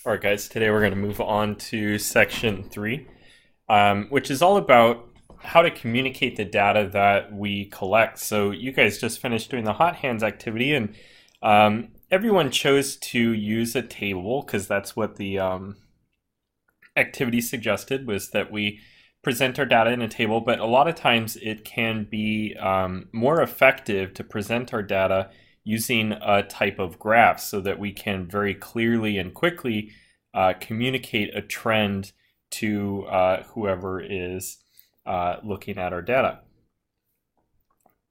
All right, guys, today we're going to move on to section 3, which is all about how to communicate the data that we collect. So you guys just finished doing the hot hands activity, and everyone chose to use a table because that's what the activity suggested, was that we present our data in a table. But a lot of times it can be more effective to present our data using a type of graph so that we can very clearly and quickly communicate a trend to whoever is looking at our data.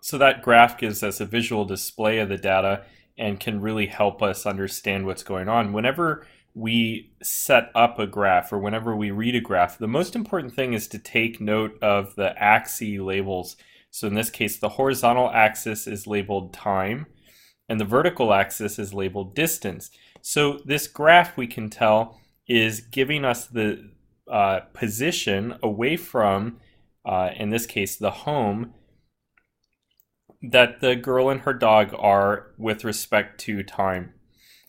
So that graph gives us a visual display of the data and can really help us understand what's going on. Whenever we set up a graph or whenever we read a graph, the most important thing is to take note of the axis labels. So in this case, the horizontal axis is labeled time, and the vertical axis is labeled distance. So this graph, we can tell, is giving us the position away from, in this case, the home, that the girl and her dog are with respect to time.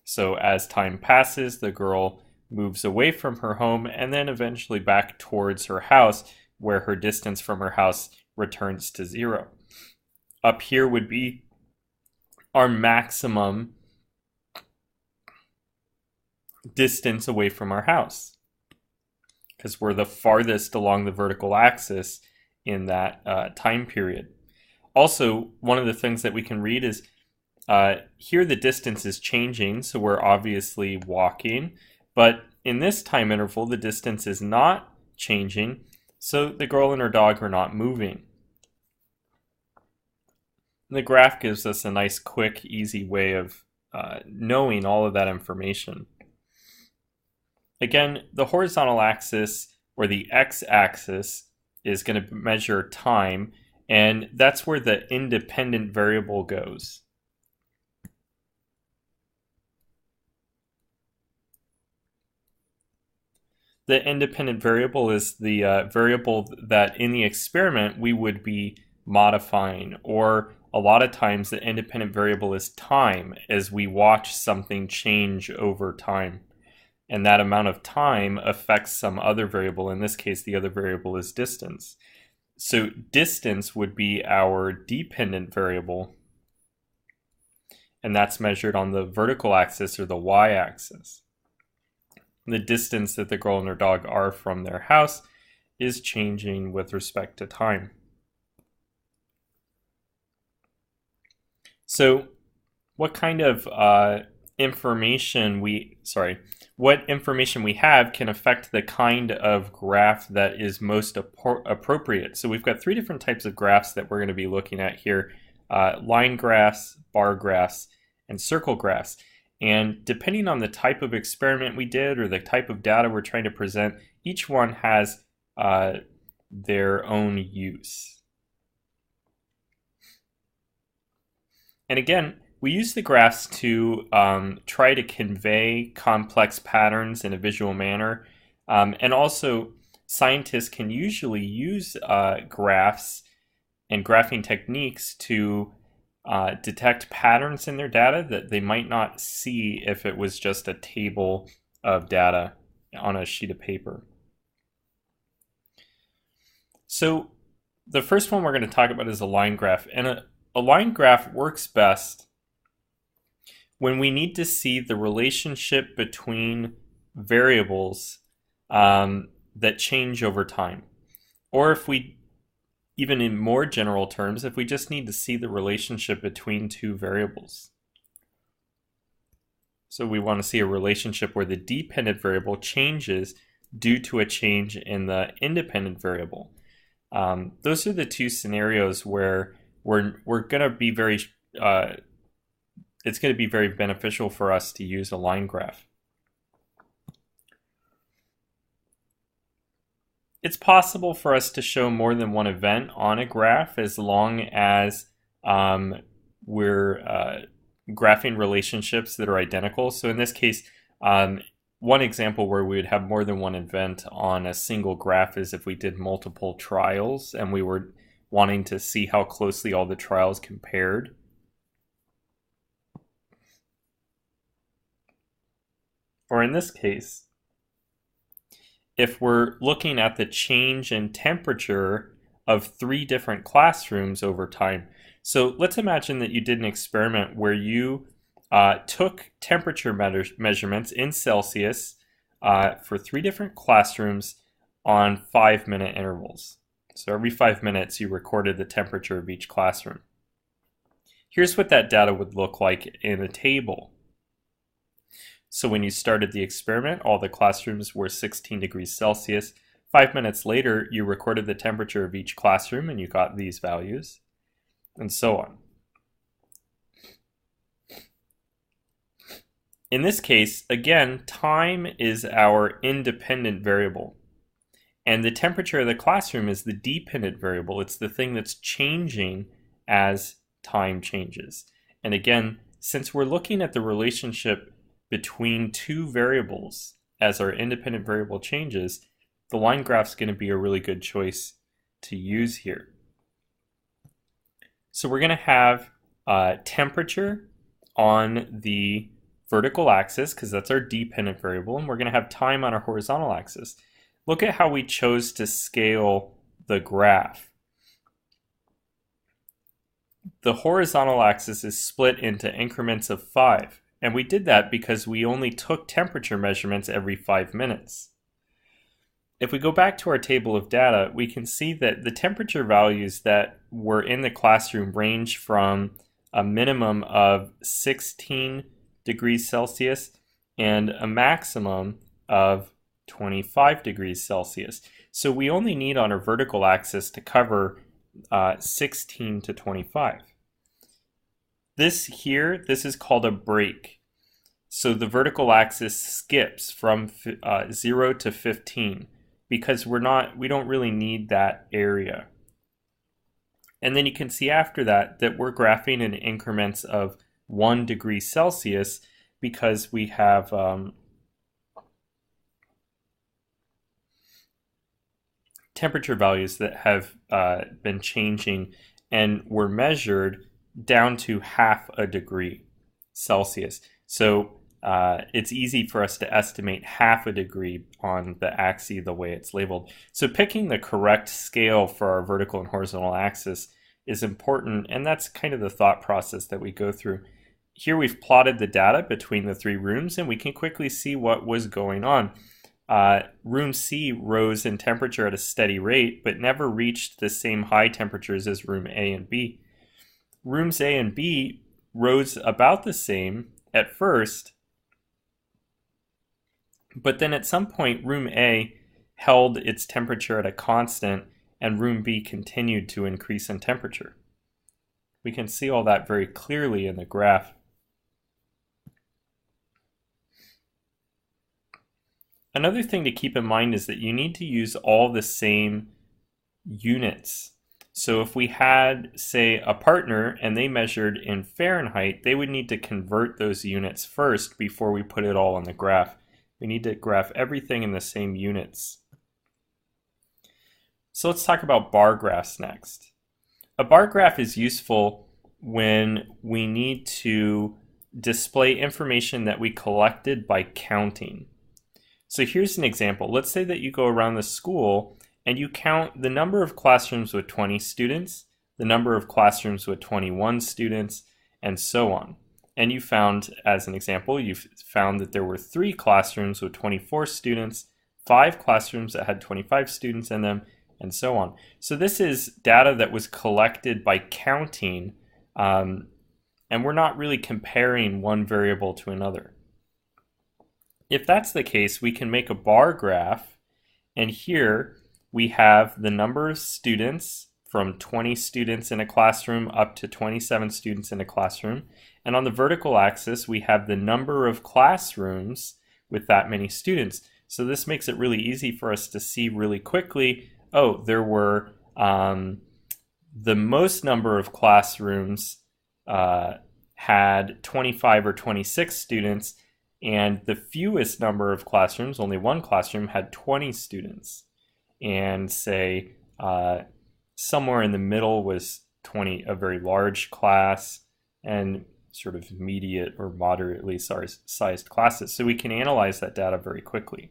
So as time passes, the girl moves away from her home and then eventually back towards her house, where her distance from her house returns to 0. Up here would be our maximum distance away from our house, because we're the farthest along the vertical axis in that time period. Also, one of the things that we can read is here the distance is changing, so we're obviously walking, but in this time interval the distance is not changing, so the girl and her dog are not moving. The graph gives us a nice, quick, easy way of knowing all of that information. Again, the horizontal axis, or the x-axis, is going to measure time, and that's where the independent variable goes. The independent variable is the variable that in the experiment we would be modifying, or a lot of times the independent variable is time, as we watch something change over time. And that amount of time affects some other variable. In this case, the other variable is distance. So distance would be our dependent variable, and that's measured on the vertical axis, or the y-axis. The distance that the girl and her dog are from their house is changing with respect to time. So what kind of information we have can affect the kind of graph that is most appropriate. So we've got 3 different types of graphs that we're going to be looking at here: line graphs, bar graphs, and circle graphs. And depending on the type of experiment we did or the type of data we're trying to present, each one has their own use. And again, we use the graphs to try to convey complex patterns in a visual manner. And also, scientists can usually use graphs and graphing techniques to detect patterns in their data that they might not see if it was just a table of data on a sheet of paper. So the first one we're going to talk about is a line graph. And a line graph works best when we need to see the relationship between variables that change over time. Or if we, even in more general terms, if we just need to see the relationship between 2 variables. So we want to see a relationship where the dependent variable changes due to a change in the independent variable. Those are the 2 scenarios where we're going to be very, it's going to be very beneficial for us to use a line graph. It's possible for us to show more than one event on a graph as long as we're graphing relationships that are identical. So in this case, one example where we would have more than one event on a single graph is if we did multiple trials and we were wanting to see how closely all the trials compared. or in this case, if we're looking at the change in temperature of 3 different classrooms over time. So let's imagine that you did an experiment where you took temperature measurements in Celsius for 3 different classrooms on 5-minute intervals. So every 5 minutes you recorded the temperature of each classroom. Here's what that data would look like in a table. So when you started the experiment, all the classrooms were 16 degrees Celsius. 5 minutes later, you recorded the temperature of each classroom and you got these values, and so on. In this case, again, time is our independent variable. And the temperature of the classroom is the dependent variable. It's the thing that's changing as time changes. And again, since we're looking at the relationship between 2 variables as our independent variable changes, the line graph is going to be a really good choice to use here. So we're going to have temperature on the vertical axis, because that's our dependent variable, and we're going to have time on our horizontal axis. Look at how we chose to scale the graph. The horizontal axis is split into increments of 5, and we did that because we only took temperature measurements every 5 minutes. If we go back to our table of data, we can see that the temperature values that were in the classroom range from a minimum of 16 degrees Celsius and a maximum of 25 degrees Celsius. So we only need on our vertical axis to cover 16 to 25. This is called a break. So the vertical axis skips from 0 to 15 because we don't really need that area. And then you can see after that we're graphing in increments of 1 degree Celsius because we have temperature values that have been changing and were measured down to half a degree Celsius. So it's easy for us to estimate half a degree on the axis the way it's labeled. So picking the correct scale for our vertical and horizontal axis is important, and that's kind of the thought process that we go through. Here we've plotted the data between the 3 rooms, and we can quickly see what was going on. Room C rose in temperature at a steady rate, but never reached the same high temperatures as room A and B. Rooms A and B rose about the same at first, but then at some point room A held its temperature at a constant and room B continued to increase in temperature. We can see all that very clearly in the graph. Another thing to keep in mind is that you need to use all the same units. So if we had, say, a partner and they measured in Fahrenheit, they would need to convert those units first before we put it all on the graph. We need to graph everything in the same units. So let's talk about bar graphs next. A bar graph is useful when we need to display information that we collected by counting. So here's an example. Let's say that you go around the school and you count the number of classrooms with 20 students, the number of classrooms with 21 students, and so on. And you found, as an example, you found that there were 3 classrooms with 24 students, 5 classrooms that had 25 students in them, and so on. So this is data that was collected by counting, and we're not really comparing one variable to another. If that's the case, we can make a bar graph, and here we have the number of students from 20 students in a classroom up to 27 students in a classroom. And on the vertical axis, we have the number of classrooms with that many students. So this makes it really easy for us to see really quickly, oh, there were the most number of classrooms had 25 or 26 students, and the fewest number of classrooms, only 1 classroom, had 20 students. And say somewhere in the middle was 20, a very large class. And sort of immediate or moderately sized classes. So we can analyze that data very quickly.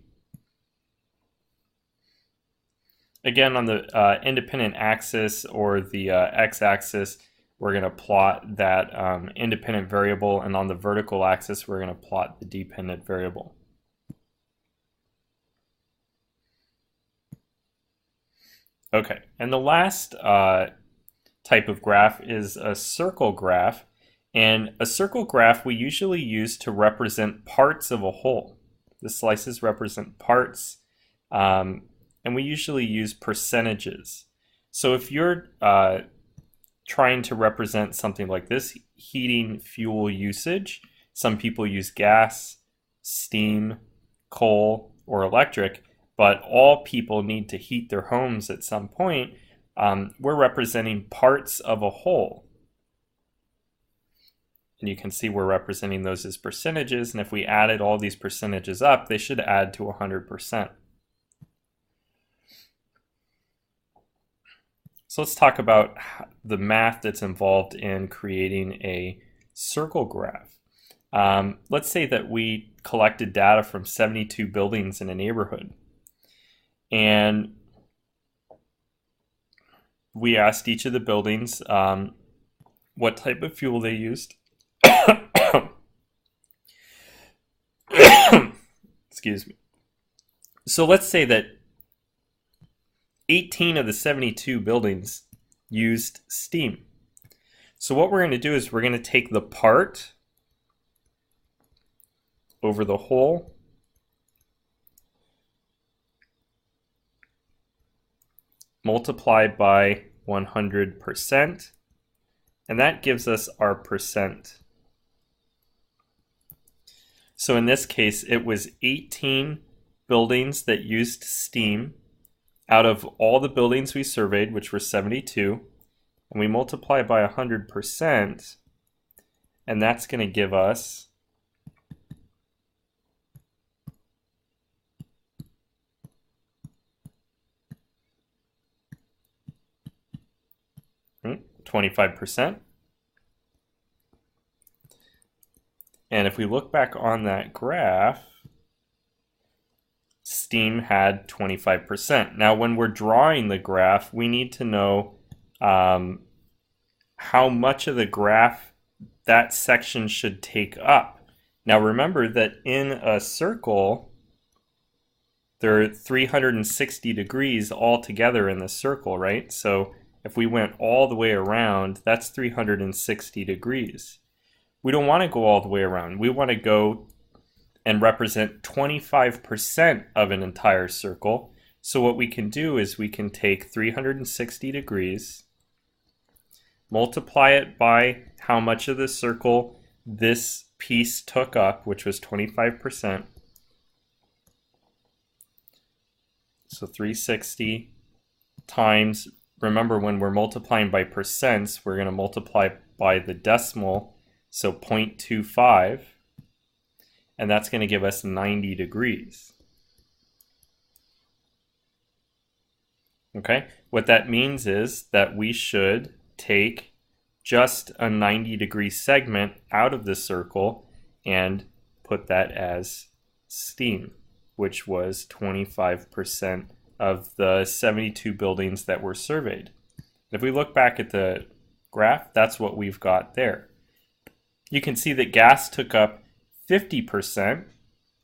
Again, on the independent axis or the x-axis, we're going to plot that independent variable, and on the vertical axis, we're going to plot the dependent variable. Okay, and the last type of graph is a circle graph. And a circle graph we usually use to represent parts of a whole. The slices represent parts, and we usually use percentages. So if you're trying to represent something like this, heating fuel usage, some people use gas, steam, coal, or electric, but all people need to heat their homes at some point. We're representing parts of a whole. And you can see we're representing those as percentages, and if we added all these percentages up, they should add to 100%. So let's talk about the math that's involved in creating a circle graph. Let's say that we collected data from 72 buildings in a neighborhood, and we asked each of the buildings what type of fuel they used. Excuse me. So let's say that 18 of the 72 buildings used steam. So what we're going to do is we're going to take the part over the whole, multiply by 100%, and that gives us our percent. So in this case, it was 18 buildings that used steam out of all the buildings we surveyed, which were 72, and we multiply by 100%, and that's going to give us 25%. And if we look back on that graph, steam had 25%. Now, when we're drawing the graph, we need to know how much of the graph that section should take up. Now, remember that in a circle, there are 360 degrees altogether in the circle, right? So if we went all the way around, that's 360 degrees. We don't want to go all the way around. We want to go and represent 25% of an entire circle. So what we can do is we can take 360 degrees, multiply it by how much of the circle this piece took up, which was 25%. So 360 times, remember when we're multiplying by percents, we're going to multiply by the decimal, so 0.25, and that's going to give us 90 degrees. Okay, what that means is that we should take just a 90-degree segment out of the circle and put that as steam, which was 25% of the 72 buildings that were surveyed. If we look back at the graph, that's what we've got there. You can see that gas took up 50%.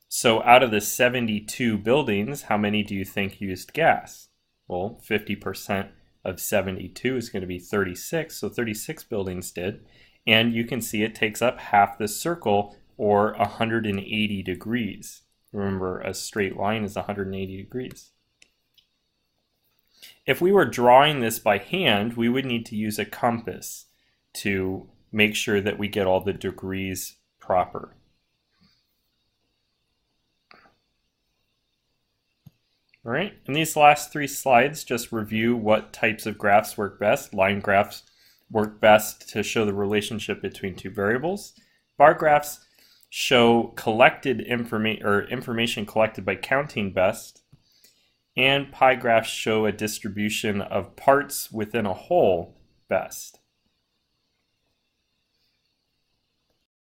So out of the 72 buildings, how many do you think used gas? Well, 50% of 72 is going to be 36, so 36 buildings did. And you can see it takes up half the circle, or 180 degrees. Remember, a straight line is 180 degrees. If we were drawing this by hand, we would need to use a compass to make sure that we get all the degrees proper. All right, and these last three slides just review what types of graphs work best. Line graphs work best to show the relationship between two variables. Bar graphs show collected information collected by counting best. And pie graphs show a distribution of parts within a whole best.